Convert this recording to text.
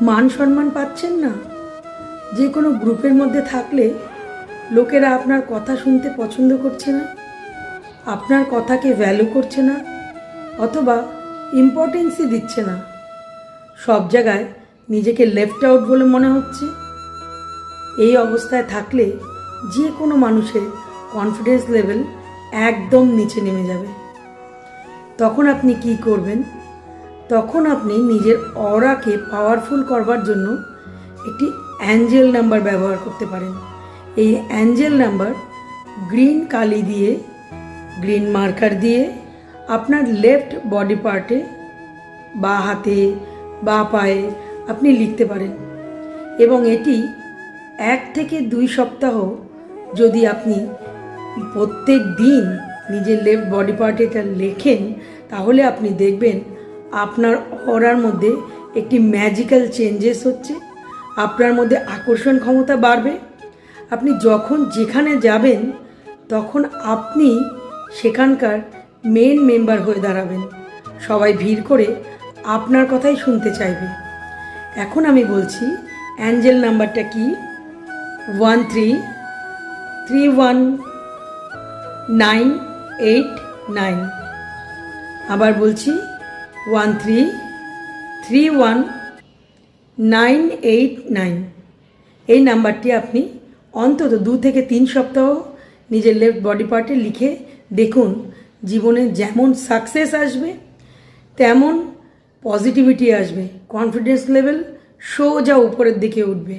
মান সম্মান পাচ্ছেন না? যে কোনো গ্রুপের মধ্যে থাকলে লোকেরা আপনার কথা শুনতে পছন্দ করছে না, আপনার কথাকে ভ্যালু করছে না, অথবা ইম্পর্টেন্সই দিচ্ছে না। সব জায়গায় নিজেকে লেফট আউট বলে মনে হচ্ছে। এই অবস্থায় থাকলে যে কোনো মানুষের কনফিডেন্স লেভেল একদম নিচে নেমে যাবে। তখন আপনি কি করবেন? তখন আপনি নিজের অরাকে পাওয়ারফুল করবার জন্য একটি অ্যাঞ্জেল নাম্বার ব্যবহার করতে পারেন। এই অ্যাঞ্জেল নাম্বার গ্রিন কালি দিয়ে, গ্রিন মার্কার দিয়ে আপনার লেফট বডি পার্টে, বা হাতে বা পায়ে আপনি লিখতে পারেন। এবং এটি 1 থেকে 2 সপ্তাহ যদি আপনি প্রত্যেক দিন নিজের লেফট বডি পার্টে এটা লেখেন, তাহলে আপনি দেখবেন আপনার অরার মধ্যে একটি ম্যাজিক্যাল চেঞ্জেস হচ্ছে। আপনার মধ্যে আকর্ষণ ক্ষমতা বাড়বে। আপনি যখন যেখানে যাবেন তখন আপনি সেখানকার মেন মেম্বার হয়ে দাঁড়াবেন। সবাই ভিড় করে আপনার কথাই শুনতে চাইবে। এখন আমি বলছি অ্যাঞ্জেল নাম্বারটা কি? 13319889। আবার বলছি 13319889। এই নাম্বারটি আপনি অন্তত 2 থেকে 3 সপ্তাহ নিজের লেফট বডি পার্টে লিখে দেখুন। জীবনে যেমন সাকসেস আসবে তেমন পজিটিভিটি আসবে, কনফিডেন্স লেভেল সোজা উপরের দিকে উঠবে।